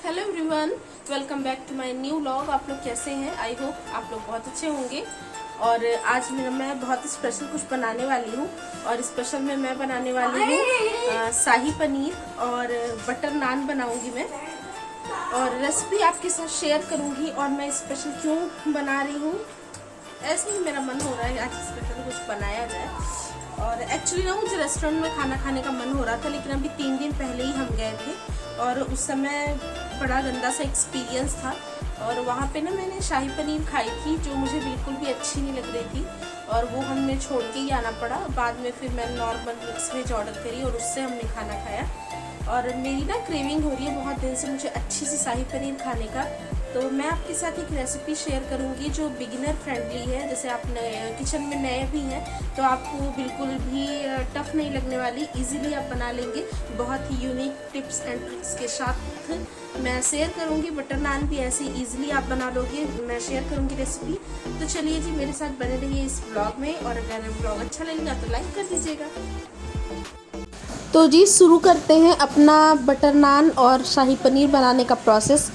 Hello everyone, welcome back to my new vlog. आप लोग कैसे हैं? आई होप आप लोग बहुत अच्छे होंगे। और आज मैं बहुत स्पेशल कुछ बनाने वाली हूँ। और स्पेशल में मैं बनाने वाली हूँ शाही पनीर और बटर नान बनाऊँगी मैं। और रेसिपी आपके साथ शेयर करूँगी। और मैं स्पेशल क्यों बना रही हूँ, ऐसे ही मेरा मन हो रहा है आज स्पेशल कुछ बनाया जाए। और एक्चुअली ना मुझे रेस्टोरेंट में खाना खाने का मन हो रहा था, लेकिन अभी 3 दिन पहले ही हम गए थे और उस समय बड़ा गंदा सा एक्सपीरियंस था। और वहाँ पे ना मैंने शाही पनीर खाई थी जो मुझे बिल्कुल भी अच्छी नहीं लग रही थी, और वो हमें छोड़ के ही आना पड़ा। बाद में फिर मैंने नॉर्मल मिक्स वेज ऑर्डर करी और उससे हमने खाना खाया। और मेरी ना क्रेविंग हो रही है बहुत दिन से मुझे अच्छी सी शाही पनीर खाने का। तो मैं आपके साथ एक रेसिपी शेयर करूंगी जो बिगिनर फ्रेंडली है। जैसे आप किचन में नए भी हैं तो आपको बिल्कुल भी टफ नहीं लगने वाली, इजीली आप बना लेंगे। बहुत ही यूनिक टिप्स एंड ट्रिक्स के साथ मैं शेयर करूंगी। बटर नान भी ऐसे इजीली आप बना लोगे, मैं शेयर करूंगी रेसिपी। तो चलिए जी, मेरे साथ बने रहिए इस ब्लॉग में। और अगर ब्लॉग अच्छा लगेगा तो लाइक कर दीजिएगा। तो जी शुरू करते हैं अपना बटर नान और शाही पनीर बनाने का प्रोसेस।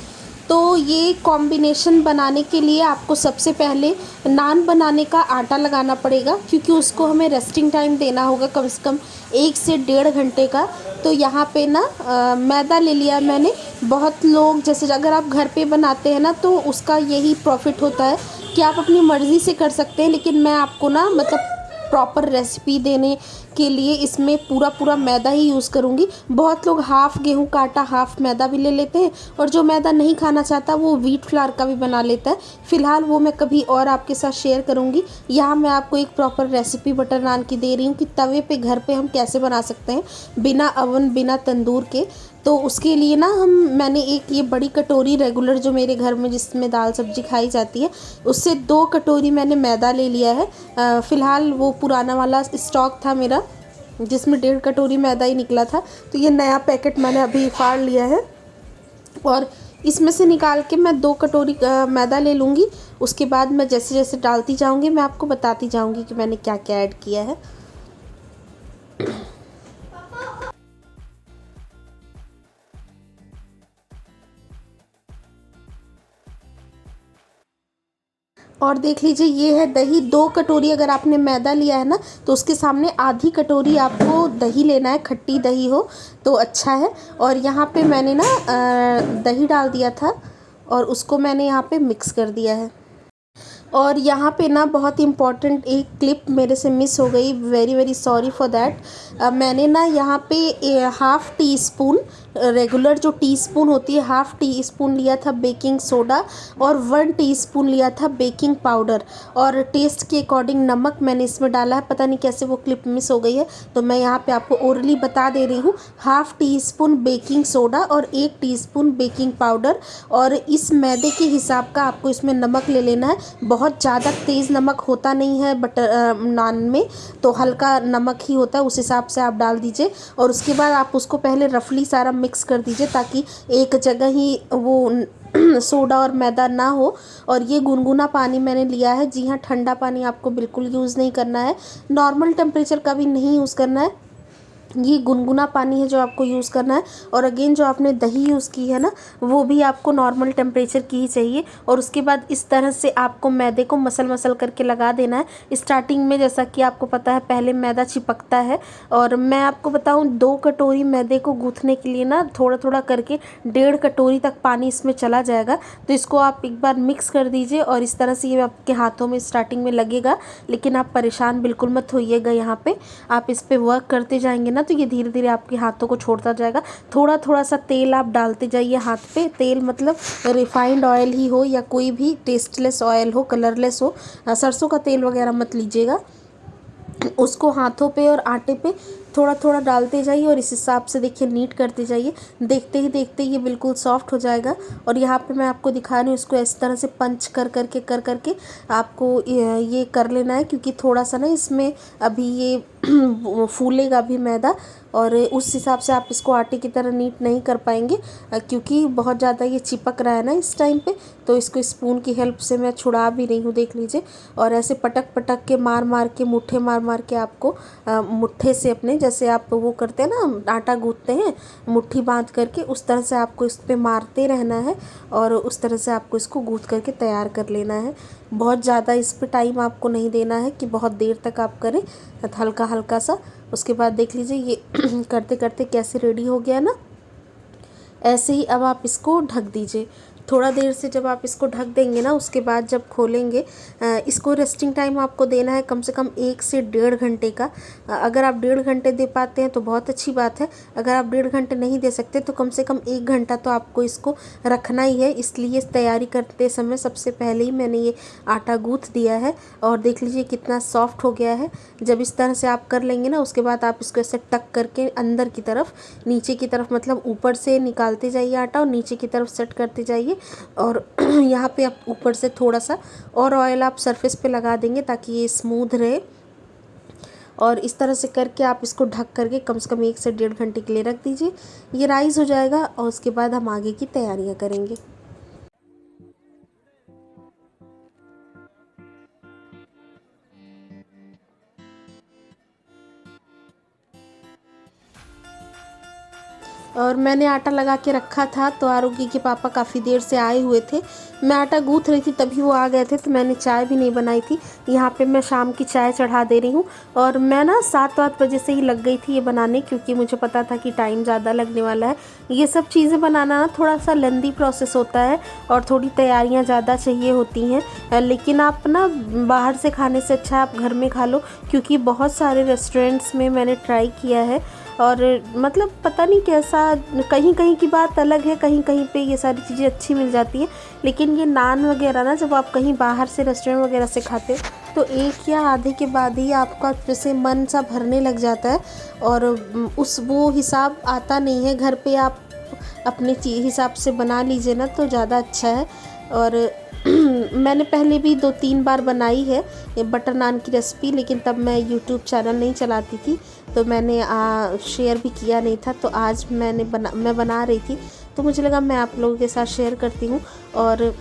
तो ये कॉम्बिनेशन बनाने के लिए आपको सबसे पहले नान बनाने का आटा लगाना पड़ेगा, क्योंकि उसको हमें रेस्टिंग टाइम देना होगा कम से कम 1 से 1.5 घंटे का। तो यहाँ पे ना मैदा ले लिया मैंने। बहुत लोग जैसे अगर आप घर पे बनाते हैं ना तो उसका यही प्रॉफिट होता है कि आप अपनी मर्ज़ी से कर सकते हैं, लेकिन मैं आपको ना मतलब प्रॉपर रेसिपी देने के लिए इसमें पूरा मैदा ही यूज़ करूँगी। बहुत लोग हाफ़ गेहूं का आटा हाफ़ मैदा भी ले लेते हैं, और जो मैदा नहीं खाना चाहता वो व्हीट फ्लावर का भी बना लेता है। फ़िलहाल वो मैं कभी और आपके साथ शेयर करूँगी। यहाँ मैं आपको एक प्रॉपर रेसिपी बटर नान की दे रही हूँ कि तवे पे घर पे हम कैसे बना सकते हैं बिना अवन बिना तंदूर के। तो उसके लिए ना मैंने एक ये बड़ी कटोरी रेगुलर जो मेरे घर में जिसमें दाल सब्जी खाई जाती है, उससे 2 कटोरी मैंने मैदा ले लिया है। फ़िलहाल वो पुराना वाला स्टॉक था मेरा जिसमें 1.5 कटोरी मैदा ही निकला था, तो ये नया पैकेट मैंने अभी फाड़ लिया है। और इसमें से निकाल के मैं 2 कटोरी मैदा ले लूँगी। उसके बाद मैं जैसे जैसे डालती जाऊँगी मैं आपको बताती जाऊँगी कि मैंने क्या क्या ऐड किया है। और देख लीजिए ये है दही। 2 कटोरी अगर आपने मैदा लिया है ना तो उसके सामने आधी कटोरी आपको दही लेना है, खट्टी दही हो तो अच्छा है। और यहाँ पे मैंने ना दही डाल दिया था और उसको मैंने यहाँ पे मिक्स कर दिया है। और यहाँ पे ना बहुत इम्पॉर्टेंट एक क्लिप मेरे से मिस हो गई, very very sorry for that. मैंने ना यहाँ पे हाफ़ टी स्पून, रेगुलर जो टीस्पून होती है, हाफ़ टी स्पून लिया था बेकिंग सोडा और 1 टीस्पून लिया था बेकिंग पाउडर। और टेस्ट के अकॉर्डिंग नमक मैंने इसमें डाला है। पता नहीं कैसे वो क्लिप मिस हो गई है, तो मैं यहाँ पे आपको ओरली बता दे रही हूँ। Half tea spoon baking soda और 1 टीस्पून बेकिंग पाउडर। और इस मैदे के हिसाब का आपको इसमें नमक ले लेना है। बहुत ज़्यादा तेज़ नमक होता नहीं है बटर नान में, तो हल्का नमक ही होता है, उस हिसाब से आप डाल दीजिए। और उसके बाद आप उसको पहले रफली सारा मिक्स कर दीजिए ताकि एक जगह ही वो सोडा और मैदा ना हो। और ये गुनगुना पानी मैंने लिया है। जी हाँ, ठंडा पानी आपको बिल्कुल यूज़ नहीं करना है, नॉर्मल टेम्परेचर का भी नहीं यूज़ करना है, ये गुनगुना पानी है जो आपको यूज़ करना है। और अगेन जो आपने दही यूज़ की है ना वो भी आपको नॉर्मल टेम्परेचर की ही चाहिए। और उसके बाद इस तरह से आपको मैदे को मसल करके लगा देना है। स्टार्टिंग में जैसा कि आपको पता है पहले मैदा चिपकता है। और मैं आपको बताऊं 2 कटोरी मैदे को गूँथने के लिए ना थोड़ा थोड़ा करके 1.5 कटोरी तक पानी इसमें चला जाएगा। तो इसको आप एक बार मिक्स कर दीजिए और इस तरह से ये आपके हाथों में स्टार्टिंग में लगेगा, लेकिन आप परेशान बिल्कुल मत होइएगा। यहाँ पे आप इस पर वर्क करते जाएंगे ना तो ये धीरे धीरे आपके हाथों को छोड़ता जाएगा। थोड़ा थोड़ा सा तेल आप डालते जाइए हाथ पे। तेल मतलब रिफाइंड ऑयल ही हो या कोई भी टेस्टलेस ऑयल हो, कलरलेस हो, सरसों का तेल वगैरह मत लीजिएगा। उसको हाथों पे और आटे पे थोड़ा थोड़ा डालते जाइए और इस हिसाब से देखिए नीट करते जाइए। देखते ही देखते ये बिल्कुल सॉफ्ट हो जाएगा। और यहाँ पे मैं आपको दिखा रही हूँ, इसको इस तरह से पंच कर करके आपको ये कर लेना है, क्योंकि थोड़ा सा ना इसमें अभी ये फूलेगा भी मैदा। और उस हिसाब से आप इसको आटे की तरह नीट नहीं कर पाएंगे, क्योंकि बहुत ज़्यादा ये चिपक रहा है ना इस टाइम पे। तो इसको स्पून की हेल्प से मैं छुड़ा भी रही हूँ, देख लीजिए। और ऐसे पटक पटक के मार मार के मुट्ठे मार मार के आपको मुट्ठे से अपने जैसे आप वो करते हैं ना, आटा गूँथते हैं मुट्ठी बांध करके, उस तरह से आपको इस पे मारते रहना है और उस तरह से आपको इसको गूँथ करके तैयार कर लेना है। बहुत ज़्यादा इस पे टाइम आपको नहीं देना है कि बहुत देर तक आप करें, हल्का हल्का सा। उसके बाद देख लीजिए ये करते करते कैसे रेडी हो गया ना। ऐसे ही अब आप इसको ढक दीजिए। थोड़ा देर से जब आप इसको ढक देंगे ना, उसके बाद जब खोलेंगे, इसको रेस्टिंग टाइम आपको देना है कम से कम 1 से 1.5 घंटे का। अगर आप 1.5 घंटे दे पाते हैं तो बहुत अच्छी बात है। अगर आप 1.5 घंटे नहीं दे सकते तो कम से कम 1 घंटा तो आपको इसको रखना ही है। इसलिए तैयारी करते समय सबसे पहले ही मैंने ये आटा गूँथ दिया है और देख लीजिए कितना सॉफ्ट हो गया है। जब इस तरह से आप कर लेंगे ना, उसके बाद आप इसको ऐसे टक करके अंदर की तरफ, नीचे की तरफ, मतलब ऊपर से निकालते जाइए आटा और नीचे की तरफ सेट करते जाइए। और यहाँ पे आप ऊपर से थोड़ा सा और ऑयल आप सरफेस पे लगा देंगे ताकि ये स्मूथ रहे। और इस तरह से करके आप इसको ढक करके कम से कम 1 से 1.5 घंटे के लिए रख दीजिए। ये राइस हो जाएगा और उसके बाद हम आगे की तैयारियाँ करेंगे। और मैंने आटा लगा के रखा था, तो आरोगी के पापा काफ़ी देर से आए हुए थे। मैं आटा गूँथ रही थी तभी वो आ गए थे, तो मैंने चाय भी नहीं बनाई थी। यहाँ पे मैं शाम की चाय चढ़ा दे रही हूँ। और मैं ना 7-8 बजे से ही लग गई थी ये बनाने, क्योंकि मुझे पता था कि टाइम ज़्यादा लगने वाला है। ये सब चीज़ें बनाना ना थोड़ा सा लेंदी प्रोसेस होता है और थोड़ी तैयारियाँ ज़्यादा चाहिए होती हैं। लेकिन आप ना बाहर से खाने से अच्छा आप घर में खा लो, क्योंकि बहुत सारे रेस्टोरेंट्स में मैंने ट्राई किया है और मतलब पता नहीं कैसा, कहीं कहीं की बात अलग है, कहीं कहीं पे ये सारी चीज़ें अच्छी मिल जाती हैं। लेकिन ये नान वगैरह ना, जब आप कहीं बाहर से रेस्टोरेंट वगैरह से खाते हो तो एक या आधे के बाद ही आपका जैसे मन सा भरने लग जाता है और उस वो हिसाब आता नहीं है। घर पे आप अपने हिसाब से बना लीजिए ना तो ज़्यादा अच्छा है। और मैंने पहले भी 2-3 बार बनाई है ये बटर नान की रेसिपी, लेकिन तब मैं यूट्यूब चैनल नहीं चलाती थी तो मैंने शेयर भी किया नहीं था। तो आज मैं बना रही थी तो मुझे लगा मैं आप लोगों के साथ शेयर करती हूँ। और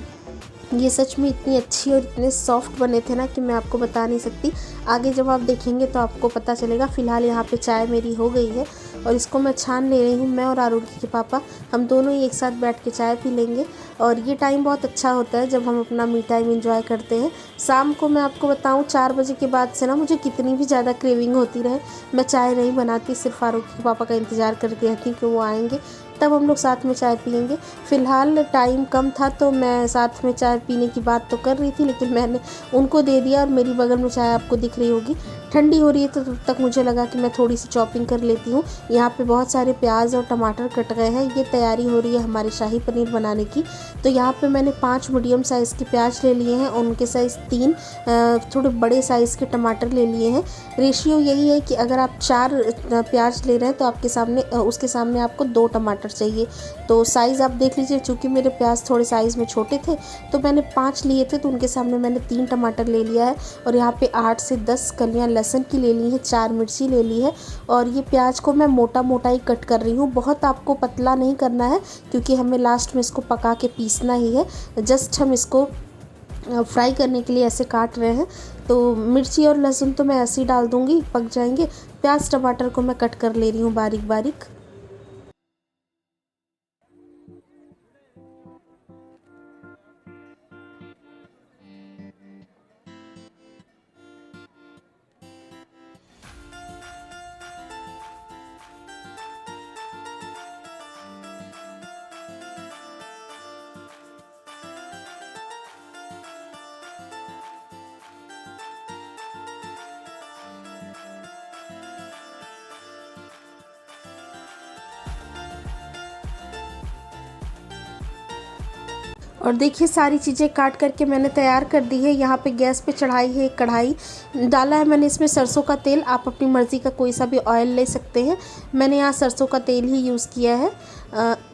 ये सच में इतनी अच्छी और इतने सॉफ्ट बने थे ना कि मैं आपको बता नहीं सकती। आगे जब आप देखेंगे तो आपको पता चलेगा। फ़िलहाल यहाँ पे चाय मेरी हो गई है और इसको मैं छान ले रही हूँ। मैं और आरोगी के पापा हम दोनों ही एक साथ बैठ के चाय पी लेंगे। और ये टाइम बहुत अच्छा होता है जब हम अपना मी टाइम एंजॉय करते हैं। शाम को मैं आपको बताऊँ 4 बजे के बाद से ना मुझे कितनी भी ज़्यादा क्रेविंग होती रहे, मैं चाय नहीं बनाती, सिर्फ आरोगी के पापा का इंतज़ार करती रहती हूँ कि वो आएँगे तब हम लोग साथ में चाय पियेंगे। फ़िलहाल टाइम कम था तो मैं साथ में चाय पीने की बात तो कर रही थी, लेकिन मैंने उनको दे दिया। और मेरी बगल में चाय आपको दिख रही होगी, ठंडी हो रही है, तो तब तक मुझे लगा कि मैं थोड़ी सी चॉपिंग कर लेती हूँ। यहाँ पे बहुत सारे प्याज और टमाटर कट गए हैं। ये तैयारी हो रही है हमारे शाही पनीर बनाने की। तो यहाँ पे मैंने 5 मीडियम साइज़ के प्याज ले लिए हैं और उनके साइज़ 3 थोड़े बड़े साइज़ के टमाटर ले लिए हैं। रेशियो यही है कि अगर आप 4 प्याज ले रहे हैं तो आपके सामने उसके सामने आपको 2 टमाटर चाहिए। तो साइज़ आप देख लीजिए, चूँकि मेरे प्याज थोड़े साइज़ में छोटे थे तो मैंने 5 लिए थे, तो उनके सामने मैंने 3 टमाटर ले लिया है। और यहाँ पे 8 से 10 कलियाँ लहसुन की ले ली है, 4 मिर्ची ले ली है। और ये प्याज को मैं मोटा मोटा ही कट कर रही हूँ, बहुत आपको पतला नहीं करना है क्योंकि हमें लास्ट में इसको पका के पीसना ही है। जस्ट हम इसको फ्राई करने के लिए ऐसे काट रहे हैं। तो मिर्ची और लहसुन तो मैं ऐसे ही डाल दूँगी, पक जाएंगे। प्याज टमाटर को मैं कट कर ले रही हूँ बारीक बारीक। और देखिए सारी चीज़ें काट करके मैंने तैयार कर दी है। यहाँ पे गैस पे चढ़ाई है एक कढ़ाई, डाला है मैंने इसमें सरसों का तेल। आप अपनी मर्ज़ी का कोई सा भी ऑयल ले सकते हैं, मैंने यहाँ सरसों का तेल ही यूज़ किया है।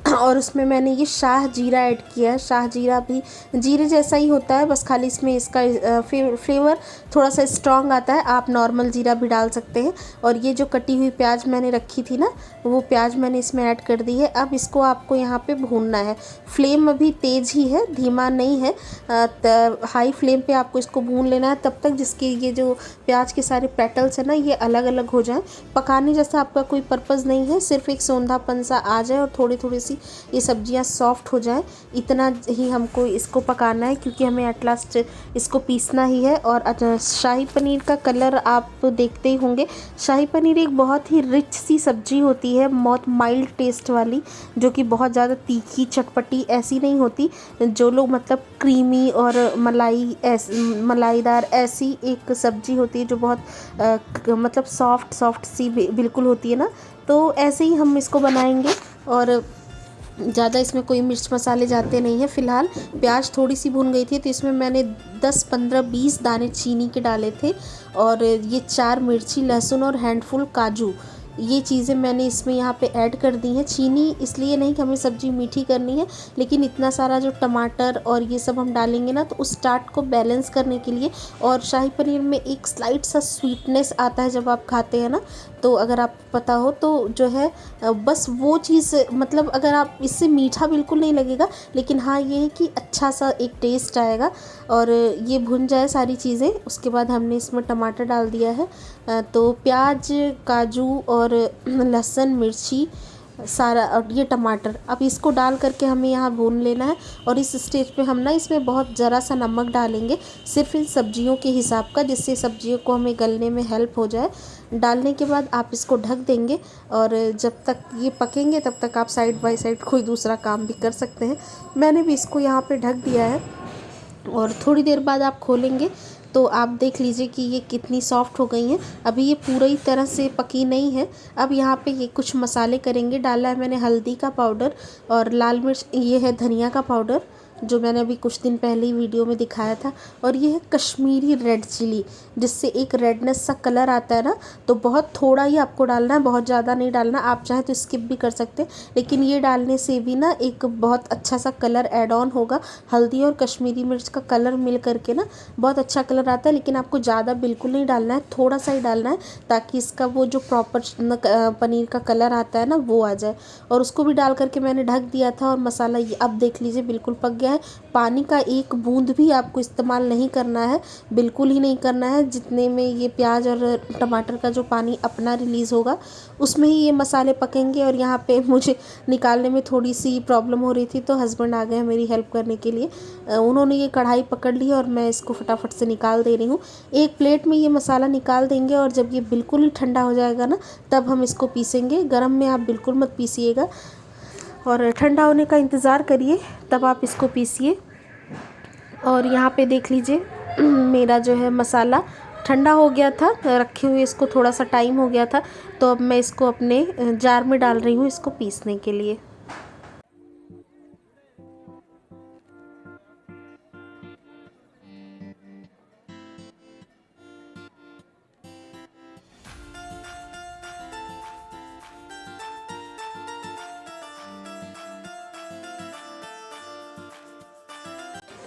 और उसमें मैंने ये शाह जीरा ऐड किया है। शाह जीरा भी जीरे जैसा ही होता है, बस खाली इसमें इसका फ्लेवर थोड़ा सा स्ट्रॉन्ग आता है। आप नॉर्मल जीरा भी डाल सकते हैं। और ये जो कटी हुई प्याज मैंने रखी थी ना, वो प्याज मैंने इसमें ऐड कर दी है। अब इसको आपको यहाँ पे भूनना है। फ्लेम अभी तेज़ ही है, धीमा नहीं है। हाई फ्लेम पे आपको इसको भून लेना है तब तक जिसके ये जो प्याज के सारे पेटल्स हैं ना, ये अलग अलग हो जाएं। पकाने जैसा आपका कोई पर्पज़ नहीं है, सिर्फ एक सौंधापन सा आ जाए और थोड़ी थोड़ी सी ये सब्जियां सॉफ्ट हो जाएं, इतना ही हमको इसको पकाना है, क्योंकि हमें एट लास्ट इसको पीसना ही है। और शाही पनीर का कलर आप तो देखते ही होंगे। शाही पनीर एक बहुत ही रिच सी सब्जी होती है, बहुत माइल्ड टेस्ट वाली, जो कि बहुत ज़्यादा तीखी चटपटी ऐसी नहीं होती। जो लोग मतलब क्रीमी और मलाईदार ऐसी एक सब्जी होती है जो बहुत मतलब सॉफ्ट सी बिल्कुल होती है ना, तो ऐसे ही हम इसको बनाएंगे। और ज़्यादा इसमें कोई मिर्च मसाले जाते नहीं हैं। फ़िलहाल प्याज थोड़ी सी भून गई थी तो इसमें मैंने 10, 15, 20 दाने चीनी के डाले थे। और ये 4 मिर्ची, लहसुन और हैंडफुल काजू, ये चीज़ें मैंने इसमें यहाँ पे ऐड कर दी हैं। चीनी इसलिए नहीं कि हमें सब्ज़ी मीठी करनी है, लेकिन इतना सारा जो टमाटर और ये सब हम डालेंगे ना, तो उस टाट को बैलेंस करने के लिए। और शाही पनीर में एक स्लाइट सा स्वीटनेस आता है जब आप खाते हैं ना, तो अगर आप पता हो तो जो है बस वो चीज़, मतलब अगर आप इससे मीठा बिल्कुल नहीं लगेगा, लेकिन हाँ ये है कि अच्छा सा एक टेस्ट आएगा। और ये भुन जाए सारी चीज़ें, उसके बाद हमने इसमें टमाटर डाल दिया है। तो प्याज, काजू और लहसुन, मिर्ची सारा, और ये टमाटर, अब इसको डाल करके हमें यहाँ भून लेना है। और इस स्टेज पे हम ना इसमें बहुत ज़रा सा नमक डालेंगे, सिर्फ इन सब्जियों के हिसाब का, जिससे सब्जियों को हमें गलने में हेल्प हो जाए। डालने के बाद आप इसको ढक देंगे और जब तक ये पकेंगे तब तक आप साइड बाय साइड कोई दूसरा काम भी कर सकते हैं। मैंने भी इसको यहाँ पे ढक दिया है और थोड़ी देर बाद आप खोलेंगे तो आप देख लीजिए कि ये कितनी सॉफ्ट हो गई हैं। अभी ये पूरी तरह से पकी नहीं है। अब यहाँ पे ये कुछ मसाले करेंगे। डाला है मैंने हल्दी का पाउडर और लाल मिर्च, ये है धनिया का पाउडर जो मैंने अभी कुछ दिन पहले ही वीडियो में दिखाया था। और ये है कश्मीरी रेड चिली, जिससे एक रेडनेस सा कलर आता है ना, तो बहुत थोड़ा ही आपको डालना है, बहुत ज़्यादा नहीं डालना। आप चाहें तो स्किप भी कर सकते हैं, लेकिन ये डालने से भी ना एक बहुत अच्छा सा कलर ऐड ऑन होगा। हल्दी और कश्मीरी मिर्च का कलर मिल करके ना बहुत अच्छा कलर आता है, लेकिन आपको ज़्यादा बिल्कुल नहीं डालना है, थोड़ा सा ही डालना है, ताकि इसका वो जो प्रॉपर पनीर का कलर आता है ना, वो आ जाए। और उसको भी डाल करके मैंने ढक दिया था। और मसाला ये अब देख लीजिए बिल्कुल पक गया है। पानी का एक बूंद भी आपको इस्तेमाल नहीं करना है, बिल्कुल ही नहीं करना है। जितने में ये प्याज और टमाटर का जो पानी अपना रिलीज़ होगा, उसमें ही ये मसाले पकेंगे। और यहाँ पे मुझे निकालने में थोड़ी सी प्रॉब्लम हो रही थी, तो हस्बैंड आ गए मेरी हेल्प करने के लिए। उन्होंने ये कढ़ाई पकड़ ली और मैं इसको फटाफट से निकाल दे रही हूँ। एक प्लेट में ये मसाला निकाल देंगे और जब ये बिल्कुल ही ठंडा हो जाएगा ना, तब हम इसको पीसेंगे। गरम में आप बिल्कुल मत पीसिएगा और ठंडा होने का इंतज़ार करिए, तब आप इसको पीसिए। और यहाँ पे देख लीजिए मेरा जो है मसाला ठंडा हो गया था, रखे हुए इसको थोड़ा सा टाइम हो गया था। तो अब मैं इसको अपने जार में डाल रही हूँ इसको पीसने के लिए।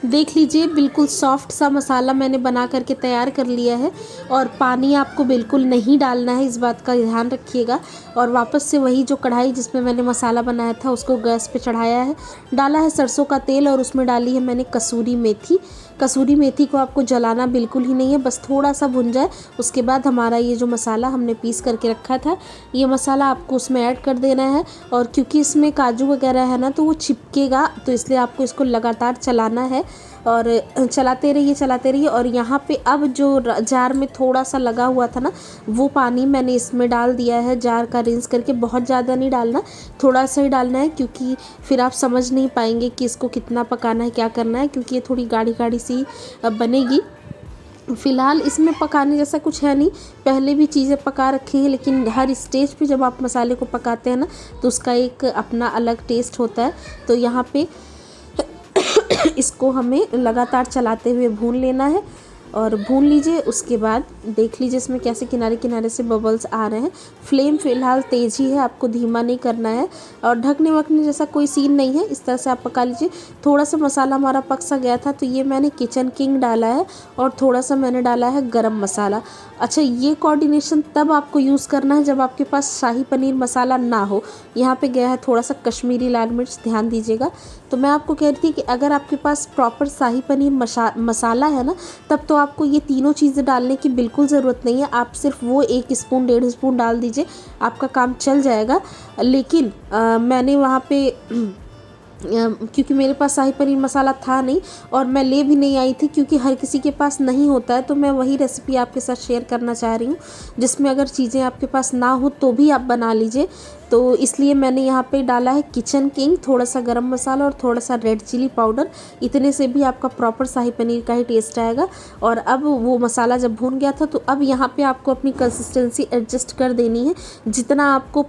देख लीजिए बिल्कुल सॉफ्ट सा मसाला मैंने बना करके तैयार कर लिया है। और पानी आपको बिल्कुल नहीं डालना है, इस बात का ध्यान रखिएगा। और वापस से वही जो कढ़ाई जिसमें मैंने मसाला बनाया था उसको गैस पे चढ़ाया है। डाला है सरसों का तेल और उसमें डाली है मैंने कसूरी मेथी। कसूरी मेथी को आपको जलाना बिल्कुल ही नहीं है, बस थोड़ा सा भुन जाए, उसके बाद हमारा ये जो मसाला हमने पीस करके रखा था, ये मसाला आपको उसमें ऐड कर देना है। और क्योंकि इसमें काजू वगैरह है ना, तो वो चिपकेगा, तो इसलिए आपको इसको लगातार चलाना है और चलाते रहिए। और यहाँ पे अब जो जार में थोड़ा सा लगा हुआ था ना, वो पानी मैंने इसमें डाल दिया है जार का रिंस करके। बहुत ज़्यादा नहीं डालना, थोड़ा सा ही डालना है, क्योंकि फिर आप समझ नहीं पाएंगे कि इसको कितना पकाना है, क्या करना है, क्योंकि ये थोड़ी गाढ़ी गाढ़ी सी बनेगी। फ़िलहाल इसमें पकाने जैसा कुछ है नहीं, पहले भी चीज़ें पका रखी हैं, लेकिन हर स्टेज पे जब आप मसाले को पकाते हैं ना, तो उसका एक अपना अलग टेस्ट होता है। तो यहाँ पे इसको हमें लगातार चलाते हुए भून लेना है। और भून लीजिए। उसके बाद देख लीजिए इसमें कैसे किनारे किनारे से बबल्स आ रहे हैं। फ्लेम फ़िलहाल तेज़ ही है, आपको धीमा नहीं करना है और ढकने वकने जैसा कोई सीन नहीं है। इस तरह से आप पका लीजिए। थोड़ा सा मसाला हमारा पक सा गया था तो ये मैंने किचन किंग डाला है और थोड़ा सा मैंने डाला है गरम मसाला। अच्छा, ये कोऑर्डिनेशन तब आपको यूज़ करना है जब आपके पास शाही पनीर मसाला ना हो। यहाँ पे गया है थोड़ा सा कश्मीरी लाल मिर्च, ध्यान दीजिएगा। तो मैं आपको कह रही थी कि अगर आपके पास प्रॉपर शाही पनीर मसाला है ना, तब तो आपको ये तीनों चीज़ें डालने की बिल्कुल ज़रूरत नहीं है। आप सिर्फ वो 1 स्पून 1.5 स्पून डाल दीजिए, आपका काम चल जाएगा। लेकिन मैंने वहाँ पे क्योंकि मेरे पास शाही पनीर मसाला था नहीं और मैं ले भी नहीं आई थी, क्योंकि हर किसी के पास नहीं होता है। तो मैं वही रेसिपी आपके साथ शेयर करना चाह रही हूँ जिसमें अगर चीज़ें आपके पास ना हो तो भी आप बना लीजिए। तो इसलिए मैंने यहाँ पे डाला है किचन किंग, थोड़ा सा गरम मसाला और थोड़ा सा रेड चिली पाउडर। इतने से भी आपका प्रॉपर शाही पनीर का ही टेस्ट आएगा। और अब वो मसाला जब भून गया था तो अब यहाँ पे आपको अपनी कंसिस्टेंसी एडजस्ट कर देनी है। जितना आपको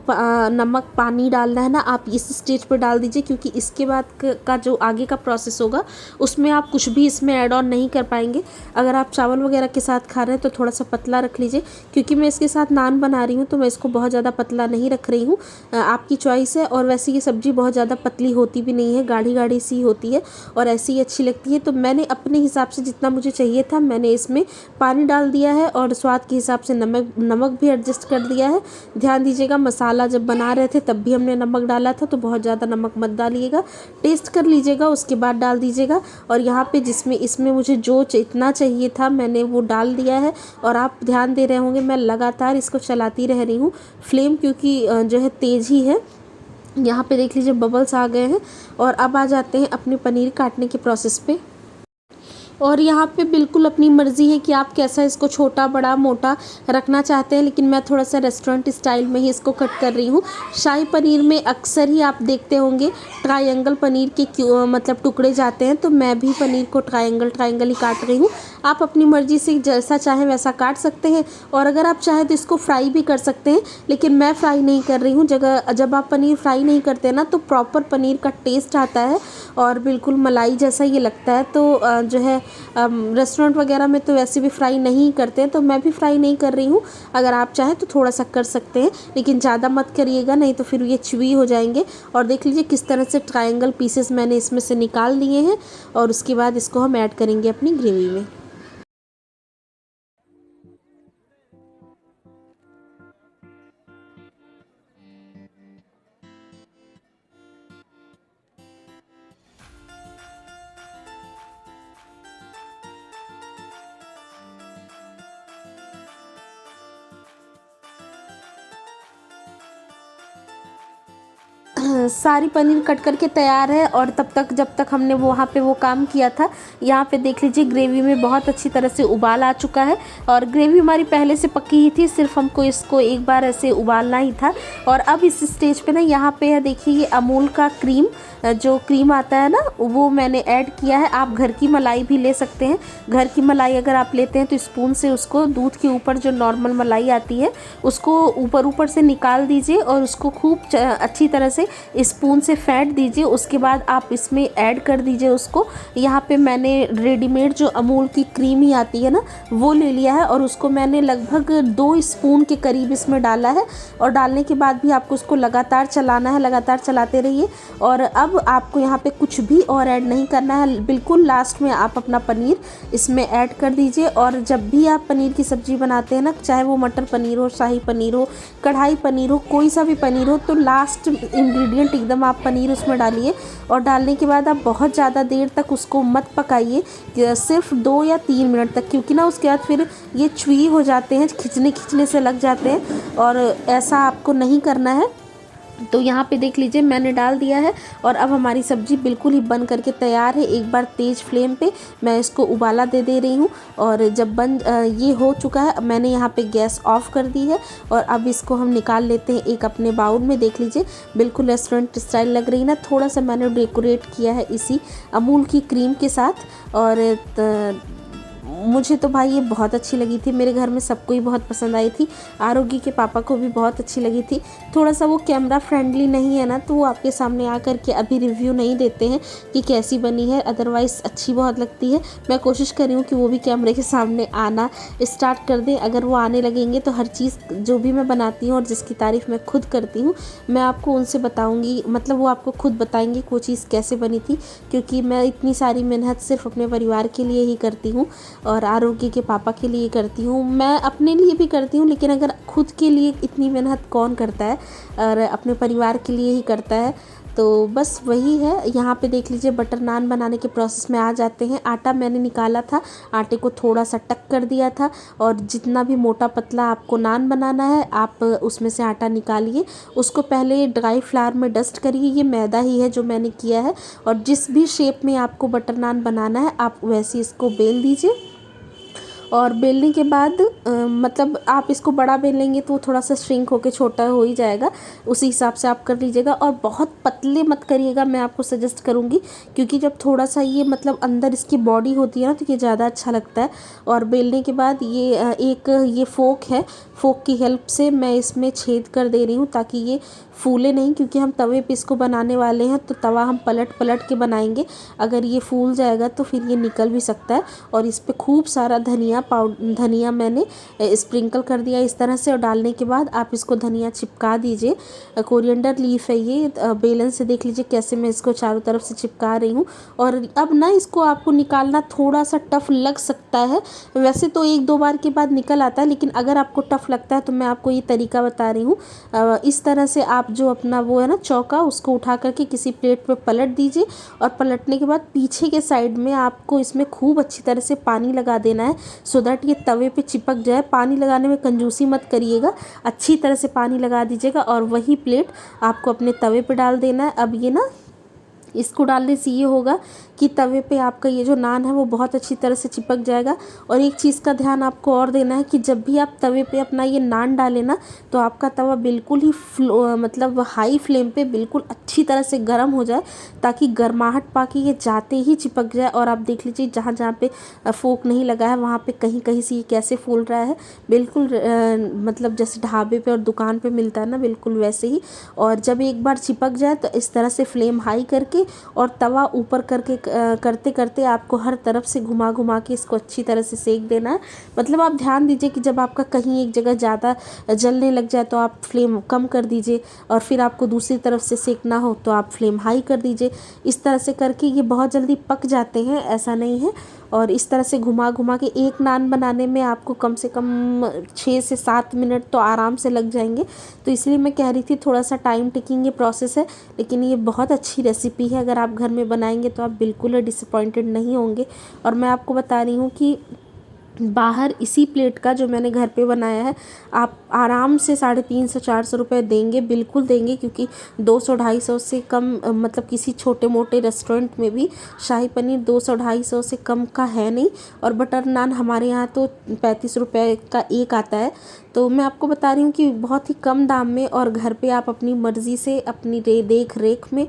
नमक पानी डालना है ना, आप इस स्टेज पर डाल दीजिए, क्योंकि इसके बाद का जो आगे का प्रोसेस होगा उसमें आप कुछ भी इसमें ऐड ऑन नहीं कर पाएंगे। अगर आप चावल वगैरह के साथ खा रहे हैं तो थोड़ा सा पतला रख लीजिए, क्योंकि मैं इसके साथ नान बना रही हूँ तो मैं इसको बहुत ज़्यादा पतला नहीं रख रही हूँ। आपकी चॉइस है। और वैसे ये सब्ज़ी बहुत ज़्यादा पतली होती भी नहीं है, गाढ़ी गाढ़ी सी होती है और ऐसी ही अच्छी लगती है। तो मैंने अपने हिसाब से जितना मुझे चाहिए था मैंने इसमें पानी डाल दिया है और स्वाद के हिसाब से नमक भी एडजस्ट कर दिया है। ध्यान दीजिएगा, मसाला जब बना रहे थे तब भी हमने नमक डाला था, तो बहुत ज़्यादा नमक मत डालिएगा, टेस्ट कर लीजिएगा उसके बाद डाल दीजिएगा। और यहाँ पे इसमें मुझे जो इतना चाहिए था मैंने वो डाल दिया है। और आप ध्यान दे रहे होंगे मैं लगातार इसको चलाती रह रही हूँ। फ्लेम क्योंकि जो है तेज़ ही है। यहाँ पे देख लीजिए बबल्स आ गए हैं। और अब आ जाते हैं अपने पनीर काटने के प्रोसेस पे। और यहाँ पे बिल्कुल अपनी मर्ज़ी है कि आप कैसा इसको छोटा बड़ा मोटा रखना चाहते हैं, लेकिन मैं थोड़ा सा रेस्टोरेंट स्टाइल में ही इसको कट कर रही हूँ। शाही पनीर में अक्सर ही आप देखते होंगे ट्रायंगल पनीर के मतलब टुकड़े जाते हैं, तो मैं भी पनीर को ट्रायंगल ही काट रही हूँ। आप अपनी मर्ज़ी से जैसा चाहें वैसा काट सकते हैं। और अगर आप चाहें तो इसको फ्राई भी कर सकते हैं, लेकिन मैं फ्राई नहीं कर रही हूँ। जब आप पनीर फ्राई नहीं करते ना तो प्रॉपर पनीर का टेस्ट आता है और बिल्कुल मलाई जैसा ये लगता है। तो जो है रेस्टोरेंट वगैरह में तो वैसे भी फ्राई नहीं करते हैं, तो मैं भी फ्राई नहीं कर रही हूँ। अगर आप चाहें तो थोड़ा सा कर सकते हैं, लेकिन ज़्यादा मत करिएगा, नहीं तो फिर ये च्युई हो जाएंगे। और देख लीजिए किस तरह से ट्रायंगल पीसेस मैंने इसमें से निकाल लिए हैं। और उसके बाद इसको हम ऐड करेंगे अपनी ग्रेवी में। सारी पनीर कट करके तैयार है। और तब तक जब तक हमने वहाँ पे वो काम किया था, यहाँ पे देख लीजिए ग्रेवी में बहुत अच्छी तरह से उबाल आ चुका है। और ग्रेवी हमारी पहले से पकी ही थी, सिर्फ हमको इसको एक बार ऐसे उबालना ही था। और अब इस स्टेज पे ना यहाँ पे है देखिए ये अमूल का क्रीम, जो क्रीम आता है ना वो मैंने ऐड किया है। आप घर की मलाई भी ले सकते हैं। घर की मलाई अगर आप लेते हैं तो स्पून से उसको दूध के ऊपर जो नॉर्मल मलाई आती है उसको ऊपर से निकाल दीजिए और उसको खूब अच्छी तरह से स्पून से फेंट दीजिए। उसके बाद आप इसमें ऐड कर दीजिए उसको। यहाँ पे मैंने रेडीमेड जो अमूल की क्रीम ही आती है ना वो ले लिया है और उसको मैंने लगभग 2 स्पून के करीब इसमें डाला है। और डालने के बाद भी आपको उसको लगातार चलाना है, लगातार चलाते रहिए। और अब आपको यहाँ पे कुछ भी और ऐड नहीं करना है, बिल्कुल लास्ट में आप अपना पनीर इसमें ऐड कर दीजिए। और जब भी आप पनीर की सब्ज़ी बनाते हैं ना, चाहे वो मटर पनीर हो, शाही पनीर हो, कढ़ाई पनीर हो, कोई सा भी पनीर हो, तो लास्ट इंग्रेडिएंट एकदम आप पनीर उसमें डालिए। और डालने के बाद आप बहुत ज़्यादा देर तक उसको मत पकाइए, सिर्फ 2 या 3 मिनट तक, क्योंकि ना उसके बाद फिर ये च्युई हो जाते हैं, खिंचने से लग जाते हैं और ऐसा आपको नहीं करना है। तो यहाँ पे देख लीजिए मैंने डाल दिया है और अब हमारी सब्ज़ी बिल्कुल ही बन करके तैयार है। एक बार तेज़ फ्लेम पे मैं इसको उबाला दे रही हूँ और जब ये हो चुका है मैंने यहाँ पे गैस ऑफ कर दी है। और अब इसको हम निकाल लेते हैं एक अपने बाउल में। देख लीजिए बिल्कुल रेस्टोरेंट स्टाइल लग रही है ना। थोड़ा सा मैंने डेकोरेट किया है इसी अमूल की क्रीम के साथ और मुझे तो भाई ये बहुत अच्छी लगी थी, मेरे घर में सबको ही बहुत पसंद आई थी, आरोगी के पापा को भी बहुत अच्छी लगी थी। थोड़ा सा वो कैमरा फ्रेंडली नहीं है ना, तो वो आपके सामने आकर के अभी रिव्यू नहीं देते हैं कि कैसी बनी है, अदरवाइज़ अच्छी बहुत लगती है। मैं कोशिश कर रही हूँ कि वो भी कैमरे के सामने आना स्टार्ट कर दें। अगर वो आने लगेंगे तो हर चीज़ जो भी मैं बनाती हूँ और जिसकी तारीफ़ मैं खुद करती हूँ, मैं आपको उनसे बताऊँगी, मतलब वो आपको खुद बताएंगे वो चीज़ कैसे बनी थी, क्योंकि मैं इतनी सारी मेहनत सिर्फ अपने परिवार के लिए ही करती हूँ और आरोग्य के पापा के लिए करती हूँ। मैं अपने लिए भी करती हूँ, लेकिन अगर खुद के लिए इतनी मेहनत कौन करता है, और अपने परिवार के लिए ही करता है। तो बस वही है। यहाँ पे देख लीजिए बटर नान बनाने के प्रोसेस में आ जाते हैं। आटा मैंने निकाला था, आटे को थोड़ा सा टक कर दिया था, और जितना भी मोटा पतला आपको नान बनाना है आप उसमें से आटा निकालिए। उसको पहले ड्राई फ्लावर में डस्ट करिए, ये मैदा ही है जो मैंने किया है, और जिस भी शेप में आपको बटर नान बनाना है आप वैसे इसको बेल दीजिए। और बेलने के बाद मतलब आप इसको बड़ा बेल लेंगे तो वो थोड़ा सा श्रिंक होकर छोटा हो ही जाएगा, उसी हिसाब से आप कर लीजिएगा। और बहुत पतले मत करिएगा, मैं आपको सजेस्ट करूँगी, क्योंकि जब थोड़ा सा ये मतलब अंदर इसकी बॉडी होती है ना, तो ये ज़्यादा अच्छा लगता है। और बेलने के बाद ये एक ये फोक है, फोक की हेल्प से मैं इसमें छेद कर दे रही हूँ ताकि ये फूले नहीं, क्योंकि हम तवे पे इसको बनाने वाले हैं, तो तवा हम पलट पलट के बनाएंगे। अगर ये फूल जाएगा तो फिर ये निकल भी सकता है। और इस पर खूब सारा धनिया मैंने स्प्रिंकल कर दिया इस तरह से, और डालने के बाद आप इसको धनिया चिपका दीजिए। कोरिएंडर लीफ है ये, बेलन से देख लीजिए कैसे मैं इसको चारों तरफ से चिपका रही हूँ। और अब ना इसको आपको निकालना थोड़ा सा टफ लग सकता है, वैसे तो एक दो बार के बाद निकल आता है, लेकिन अगर आपको टफ लगता है तो मैं आपको ये तरीका बता रही हूँ। इस तरह से आप जो अपना वो है ना चौका, उसको उठा करके किसी प्लेट पे पलट दीजिए, और पलटने के बाद पीछे के साइड में आपको इसमें खूब अच्छी तरह से पानी लगा देना है, सो दैट ये तवे पे चिपक जाए। पानी लगाने में कंजूसी मत करिएगा, अच्छी तरह से पानी लगा दीजिएगा, और वही प्लेट आपको अपने तवे पे डाल देना है। अब ये ना इसको डालने से ये होगा कि तवे पे आपका ये जो नान है वो बहुत अच्छी तरह से चिपक जाएगा। और एक चीज़ का ध्यान आपको और देना है कि जब भी आप तवे पे अपना ये नान डालें ना, तो आपका तवा बिल्कुल ही मतलब हाई फ्लेम पे बिल्कुल अच्छी तरह से गर्म हो जाए, ताकि गर्माहट पाके ये जाते ही चिपक जाए। और आप देख लीजिए जहाँ जहाँ पे फोक नहीं लगा है वहाँ पे कहीं कहीं से ये कैसे फूल रहा है, बिल्कुल मतलब जैसे ढाबे पे और दुकान पे मिलता है ना, बिल्कुल वैसे ही। और जब एक बार चिपक जाए तो इस तरह से फ्लेम हाई करके और तवा ऊपर करके करते करते आपको हर तरफ से घुमा घुमा के इसको अच्छी तरह से सेक देना है। मतलब आप ध्यान दीजिए कि जब आपका कहीं एक जगह ज़्यादा जलने लग जाए तो आप फ्लेम कम कर दीजिए, और फिर आपको दूसरी तरफ से सेकना हो तो आप फ्लेम हाई कर दीजिए। इस तरह से करके ये बहुत जल्दी पक जाते हैं, ऐसा नहीं है। और इस तरह से घुमा घुमा के एक नान बनाने में आपको कम से कम 6 से 7 मिनट तो आराम से लग जाएंगे। तो इसलिए मैं कह रही थी थोड़ा सा टाइम टेकिंग ये प्रोसेस है, लेकिन ये बहुत अच्छी रेसिपी है। अगर आप घर में बनाएंगे तो आप बिल्कुल डिसअपॉइंटेड नहीं होंगे। और मैं आपको बता रही हूँ कि बाहर इसी प्लेट का जो मैंने घर पे बनाया है आप आराम से 350-400 रुपये देंगे, बिल्कुल देंगे, क्योंकि 200-250 से कम मतलब किसी छोटे मोटे रेस्टोरेंट में भी शाही पनीर 200-250 से कम का है नहीं। और बटर नान हमारे यहाँ तो 35 रुपये का एक आता है। तो मैं आपको बता रही हूँ कि बहुत ही कम दाम में और घर पे आप अपनी मर्ज़ी से अपनी देख रेख में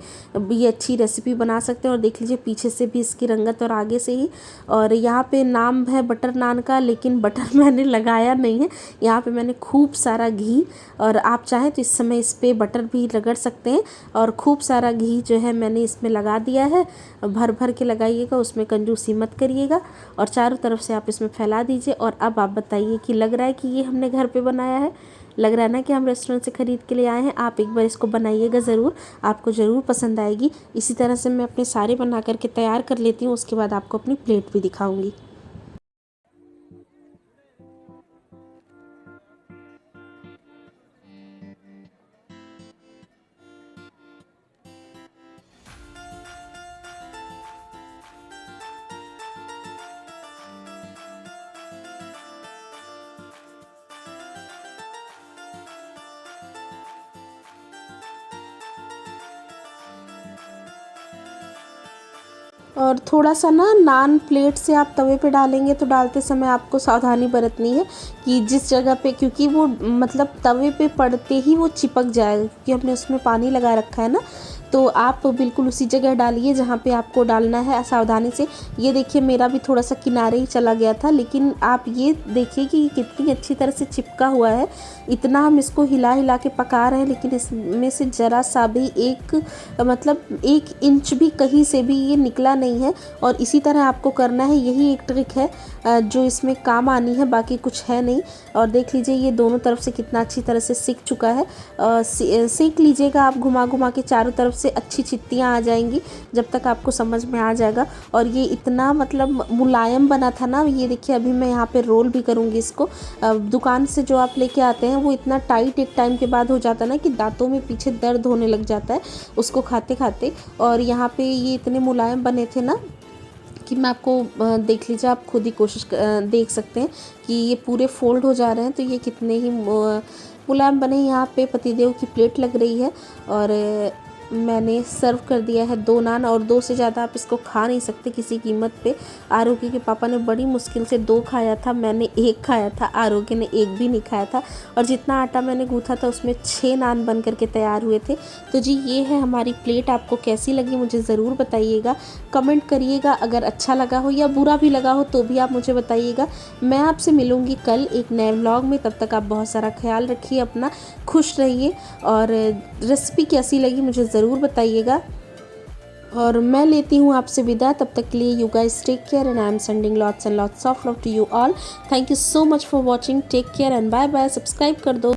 ये अच्छी रेसिपी बना सकते हैं। और देख लीजिए पीछे से भी इसकी रंगत और आगे से ही। और यहाँ पे नाम है बटर नान का, लेकिन बटर मैंने लगाया नहीं है, यहाँ पे मैंने खूब सारा घी, और आप चाहें तो इस समय इस पर बटर भी रगड़ सकते हैं। और खूब सारा घी जो है मैंने इसमें लगा दिया है, भर भर के लगाइएगा, उसमें कंजूसी मत करिएगा। और चारों तरफ से आप इसमें फैला दीजिए। और अब आप बताइए कि लग रहा है कि ये हमने घर पे बनाया है, लग रहा है ना कि हम रेस्टोरेंट से ख़रीद के लिए आए हैं। आप एक बार इसको बनाइएगा ज़रूर, आपको ज़रूर पसंद आएगी। इसी तरह से मैं अपने सारे बना करके तैयार कर लेती हूँ, उसके बाद आपको अपनी प्लेट भी दिखाऊंगी। और थोड़ा सा ना नान प्लेट से आप तवे पे डालेंगे तो डालते समय आपको सावधानी बरतनी है कि जिस जगह पे, क्योंकि वो मतलब तवे पे पड़ते ही वो चिपक जाएगा, क्योंकि हमने उसमें पानी लगा रखा है ना, तो आप बिल्कुल उसी जगह डालिए जहाँ पे आपको डालना है, सावधानी से। ये देखिए मेरा भी थोड़ा सा किनारे ही चला गया था, लेकिन आप ये देखिए कि कितनी अच्छी तरह से चिपका हुआ है। इतना हम इसको हिला हिला के पका रहे हैं, लेकिन इसमें से ज़रा सा भी मतलब 1 इंच भी कहीं से भी ये निकला नहीं है। और इसी तरह आपको करना है, यही एक ट्रिक है जो इसमें काम आनी है, बाकी कुछ है नहीं। और देख लीजिए ये दोनों तरफ से कितना अच्छी तरह से सिक चुका है। सेक लीजिएगा आप घुमा घुमा के, चारों तरफ से अच्छी चित्तियाँ आ जाएंगी जब तक आपको समझ में आ जाएगा। और ये इतना मतलब मुलायम बना था ना, ये देखिए अभी मैं यहाँ पे रोल भी करूँगी इसको। दुकान से जो आप लेके आते हैं वो इतना टाइट एक टाइम के बाद हो जाता है ना कि दांतों में पीछे दर्द होने लग जाता है उसको खाते खाते। और यहाँ पे ये इतने मुलायम बने थे ना कि मैं आपको देख लीजिए, आप खुद ही देख सकते हैं कि ये पूरे फोल्ड हो जा रहे हैं। तो ये कितने ही मुलायम बने। यहाँ पे पतिदेव की प्लेट लग रही है और मैंने सर्व कर दिया है 2 नान, और 2 से ज़्यादा आप इसको खा नहीं सकते किसी कीमत पे। आरोग्य के पापा ने बड़ी मुश्किल से 2 खाया था, मैंने 1 खाया था, आरोग्य ने 1 भी नहीं खाया था। और जितना आटा मैंने गूँथा था उसमें 6 नान बन करके तैयार हुए थे। तो जी ये है हमारी प्लेट। आपको कैसी लगी मुझे ज़रूर बताइएगा, कमेंट करिएगा। अगर अच्छा लगा हो या बुरा भी लगा हो तो भी आप मुझे बताइएगा। मैं आपसे मिलूँगी कल एक नए व्लॉग में। तब तक आप बहुत सारा ख्याल रखिए अपना, खुश रहिए। और रेसिपी कैसी लगी मुझे ज़रूर बताइएगा। और मैं लेती हूँ आपसे विदा, तब तक के लिए you guys take care and I am sending lots and lots of love to you all. Thank you so much for watching, take care and bye bye. Subscribe कर दो।